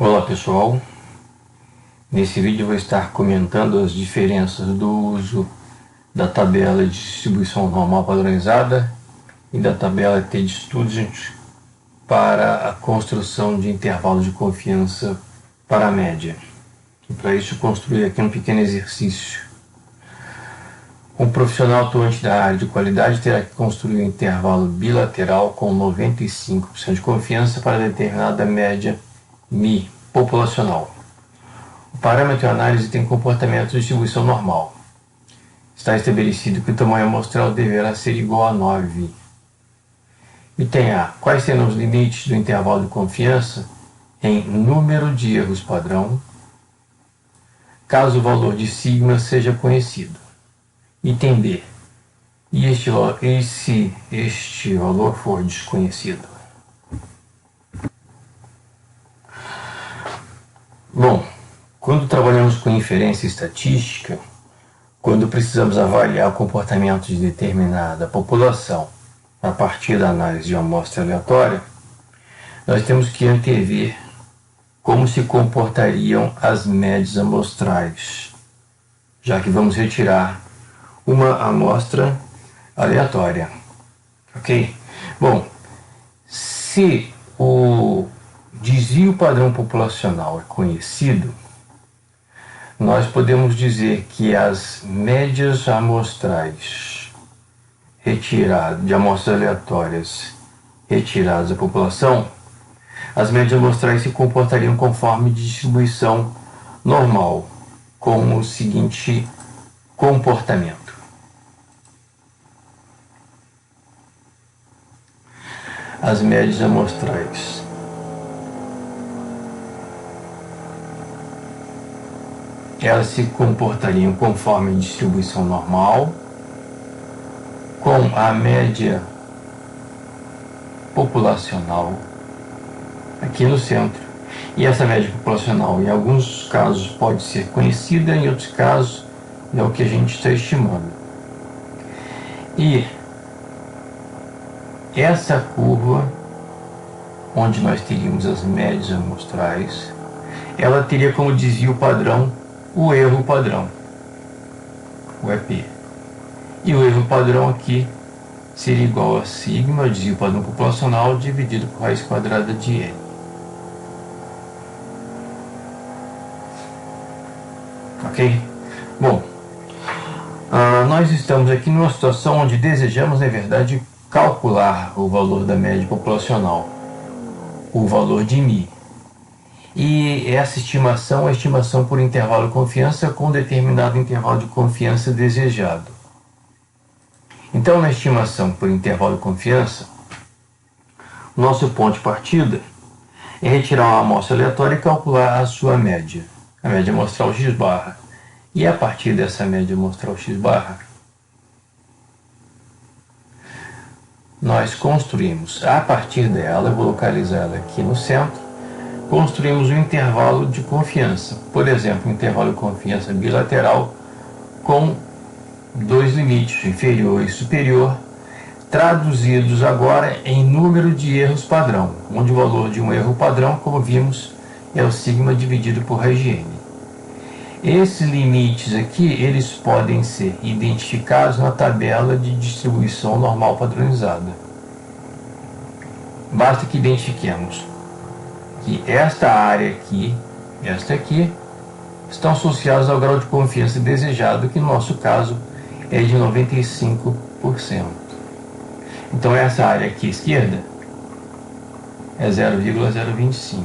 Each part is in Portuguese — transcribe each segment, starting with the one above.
Olá pessoal, nesse vídeo eu vou estar comentando as diferenças do uso da tabela de distribuição normal padronizada e da tabela T-Student para a construção de intervalos de confiança para a média. E para isso eu construí aqui um pequeno exercício. Um profissional atuante da área de qualidade terá que construir um intervalo bilateral com 95% de confiança para determinada média μ populacional. O parâmetro de análise tem comportamento de distribuição normal. Está estabelecido que o tamanho amostral deverá ser igual a 9. Item A. Quais serão os limites do intervalo de confiança em número de erros padrão, caso o valor de sigma seja conhecido? Item B. E se este valor for desconhecido? Bom, quando trabalhamos com inferência estatística, quando precisamos avaliar o comportamento de determinada população a partir da análise de uma amostra aleatória, nós temos que antever como se comportariam as médias amostrais, já que vamos retirar uma amostra aleatória. Ok? Bom, se o desvio padrão populacional é conhecido, nós podemos dizer que as médias amostrais de amostras aleatórias retiradas da população, as médias amostrais se comportariam conforme distribuição normal, com o seguinte comportamento. As médias amostrais elas se comportariam conforme distribuição normal, com a média populacional aqui no centro. E essa média populacional, em alguns casos, pode ser conhecida, em outros casos, é o que a gente está estimando. E essa curva, onde nós teríamos as médias amostrais, ela teria como desvio padrão o erro padrão, o EP. E o erro padrão aqui seria igual a sigma, o desvio padrão populacional, dividido por raiz quadrada de L. Ok? Bom, nós estamos aqui numa situação onde desejamos, na verdade, calcular o valor da média populacional, o valor de μ. E essa estimação é a estimação por intervalo de confiança com determinado intervalo de confiança desejado. Então, na estimação por intervalo de confiança, nosso ponto de partida é retirar uma amostra aleatória e calcular a sua média, a média amostral x barra. E a partir dessa média amostral x barra, nós construímos, a partir dela, eu vou localizar ela aqui no centro, construímos um intervalo de confiança. Por exemplo, um intervalo de confiança bilateral com dois limites, inferior e superior, traduzidos agora em número de erros padrão, onde o valor de um erro padrão, como vimos, é o sigma dividido por raiz de n. Esses limites aqui, eles podem ser identificados na tabela de distribuição normal padronizada. Basta que identifiquemos que esta área aqui, esta aqui, estão associadas ao grau de confiança desejado, que no nosso caso é de 95%. Então essa área aqui à esquerda é 0,025,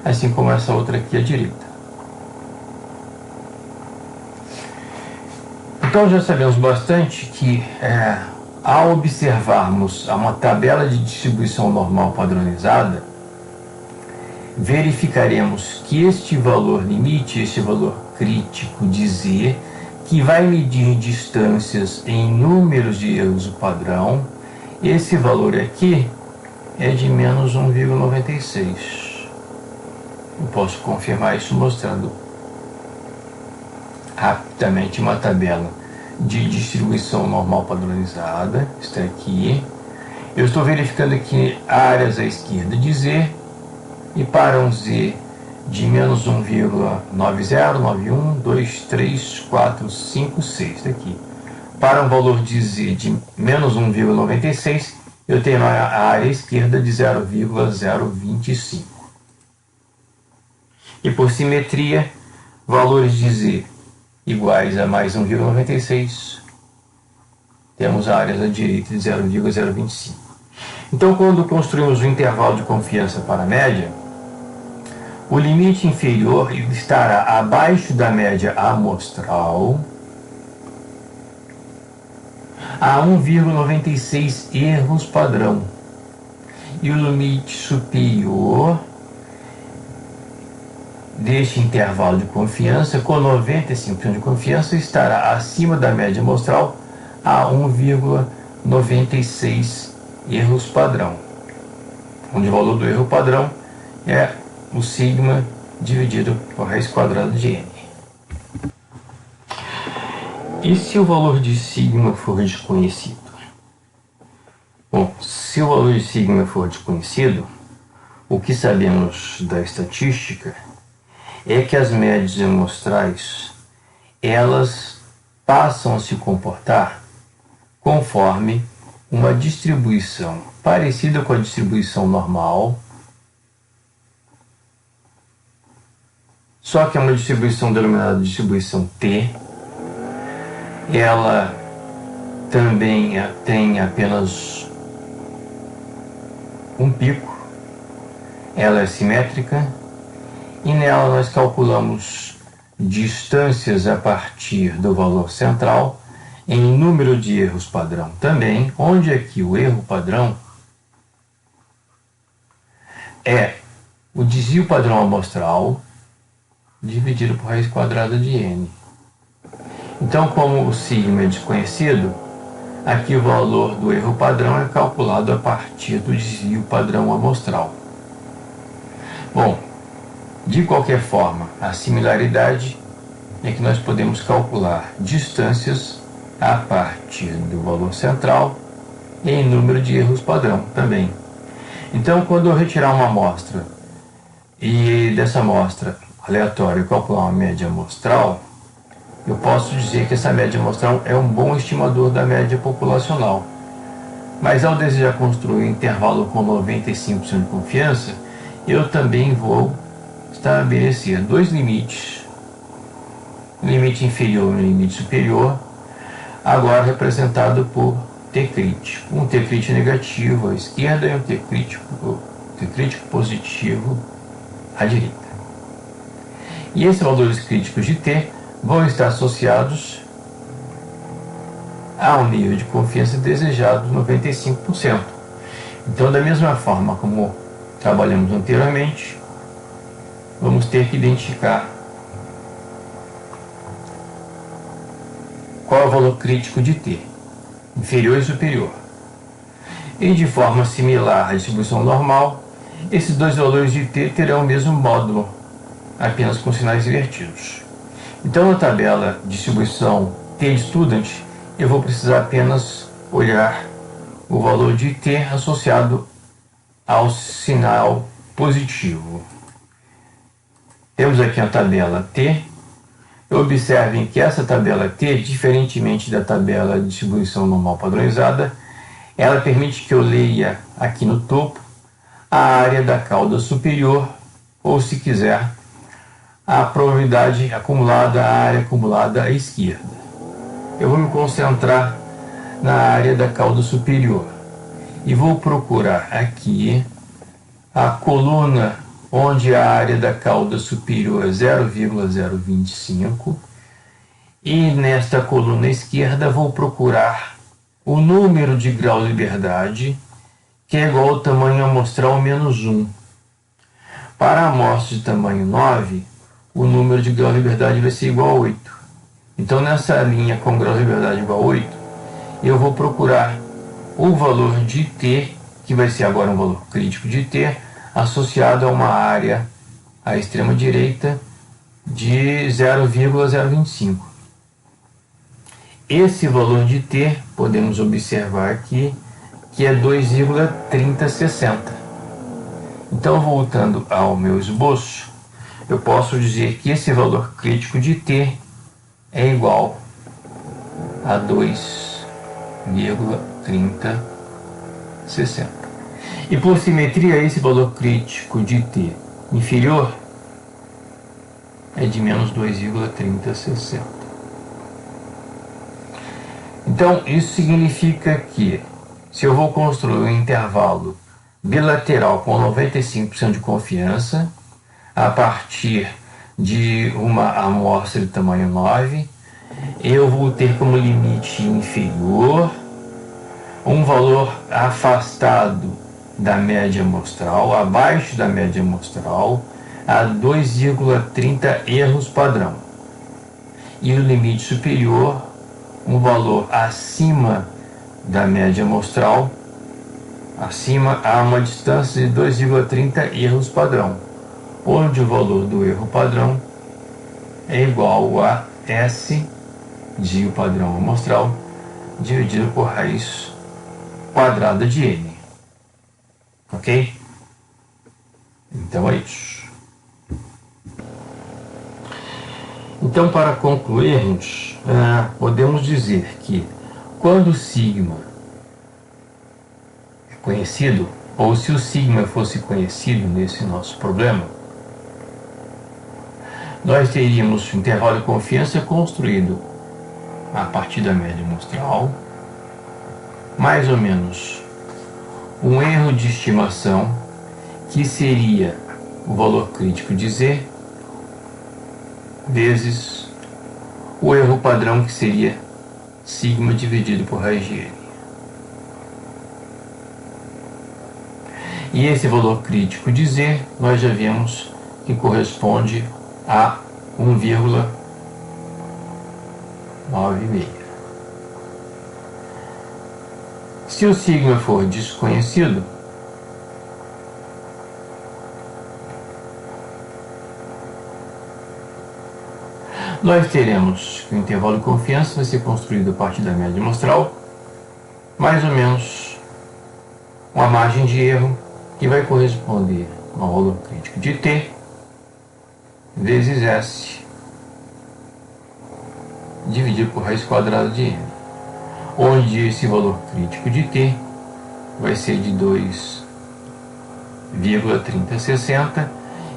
assim como essa outra aqui à direita. Então já sabemos bastante que ao observarmos uma tabela de distribuição normal padronizada, verificaremos que este valor limite, este valor crítico de Z, que vai medir distâncias em números de erros padrão, esse valor aqui é de menos 1,96. Eu posso confirmar isso mostrando rapidamente uma tabela de distribuição normal padronizada. Está aqui. Eu estou verificando aqui áreas à esquerda de Z, e para um Z de menos 1,90, 91, 2, 3, 4, 5, 6 daqui. Para um valor de z de menos 1,96, eu tenho a área esquerda de 0,025. E por simetria, valores de z iguais a mais 1,96, temos a área da direita de 0,025. Então, quando construímos o intervalo de confiança para a média, o limite inferior estará abaixo da média amostral a 1,96 erros padrão. E o limite superior deste intervalo de confiança, com 95% de confiança, estará acima da média amostral a 1,96 erros padrão, onde o valor do erro padrão é o sigma dividido por raiz quadrada de n. E se o valor de sigma for desconhecido? Bom, se o valor de sigma for desconhecido, o que sabemos da estatística é que as médias amostrais, elas passam a se comportar conforme uma distribuição parecida com a distribuição normal, só que é uma distribuição denominada distribuição T. Ela também tem apenas um pico, ela é simétrica, e nela nós calculamos distâncias a partir do valor central em número de erros padrão também, onde aqui o erro padrão é o desvio padrão amostral dividido por raiz quadrada de n. Então, como o sigma é desconhecido, aqui o valor do erro padrão é calculado a partir do desvio padrão amostral. Bom, de qualquer forma, a similaridade é que nós podemos calcular distâncias a partir do valor central em número de erros padrão também. Então, quando eu retirar uma amostra e dessa amostra aleatória eu calcular uma média amostral, eu posso dizer que essa média amostral é um bom estimador da média populacional. Mas ao desejar construir um intervalo com 95% de confiança, eu também vou estabelecer dois limites, um limite inferior e um limite superior, agora representado por T crítico. Um T crítico negativo à esquerda e um T crítico positivo à direita. E esses valores críticos de T vão estar associados ao nível de confiança desejado de 95%. Então, da mesma forma como trabalhamos anteriormente, vamos ter que identificar qual é o valor crítico de T, inferior e superior. E de forma similar à distribuição normal, esses dois valores de T terão o mesmo módulo, apenas com sinais invertidos. Então, na tabela distribuição T de student, eu vou precisar apenas olhar o valor de T associado ao sinal positivo. Temos aqui a tabela T. Observem que essa tabela T, diferentemente da tabela de distribuição normal padronizada, ela permite que eu leia aqui no topo a área da cauda superior, ou se quiser, a probabilidade acumulada, a área acumulada à esquerda. Eu vou me concentrar na área da cauda superior e vou procurar aqui a coluna onde a área da cauda superior é 0,025, e nesta coluna esquerda vou procurar o número de grau de liberdade, que é igual ao tamanho amostral menos 1. Para a amostra de tamanho 9, o número de grau de liberdade vai ser igual a 8. Então, nessa linha com grau de liberdade igual a 8, eu vou procurar o valor de T, que vai ser agora um valor crítico de T, associado a uma área à extrema direita de 0,025. Esse valor de T, podemos observar aqui, que é 2,3060. Então, voltando ao meu esboço, eu posso dizer que esse valor crítico de t é igual a 2,3060. E por simetria, esse valor crítico de t inferior é de menos 2,3060. Então, isso significa que, se eu vou construir um intervalo bilateral com 95% de confiança, a partir de uma amostra de tamanho 9, eu vou ter como limite inferior um valor afastado da média amostral, abaixo da média amostral, a 2,30 erros padrão. E o limite superior, um valor acima da média amostral, acima a uma distância de 2,30 erros padrão, onde o valor do erro padrão é igual a S de o padrão amostral dividido por raiz quadrada de N. Ok? Então é isso. Então, para concluirmos, podemos dizer que quando sigma é conhecido, ou se o sigma fosse conhecido nesse nosso problema, nós teríamos um intervalo de confiança construído a partir da média amostral, mais ou menos um erro de estimação, que seria o valor crítico de Z, vezes o erro padrão, que seria sigma dividido por raiz de N. E esse valor crítico de Z, nós já vimos que corresponde a 1,96. Se o sigma for desconhecido, nós teremos que o intervalo de confiança vai ser construído a partir da média amostral, mais ou menos uma margem de erro que vai corresponder ao valor crítico de t vezes S dividido por raiz quadrada de N, onde esse valor crítico de t vai ser de 2,3060,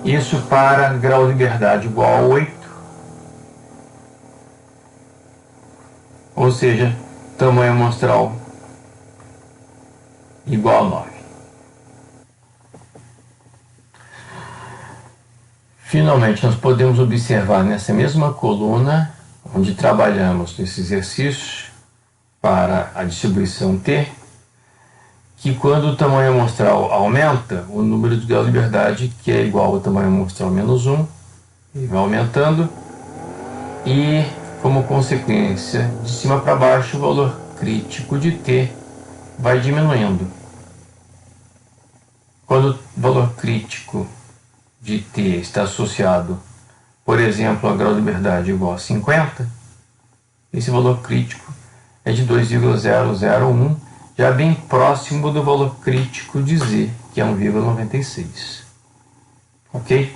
isso para grau de liberdade igual a 8, ou seja, tamanho amostral igual a 9. Finalmente, nós podemos observar nessa mesma coluna, onde trabalhamos nesse exercício para a distribuição T, que quando o tamanho amostral aumenta, o número de graus de liberdade, que é igual ao tamanho amostral menos 1, ele vai aumentando, e como consequência, de cima para baixo, o valor crítico de T vai diminuindo. Quando o valor crítico de T está associado, por exemplo, a grau de liberdade igual a 50, esse valor crítico é de 2,001, já bem próximo do valor crítico de Z, que é 1,96. Ok?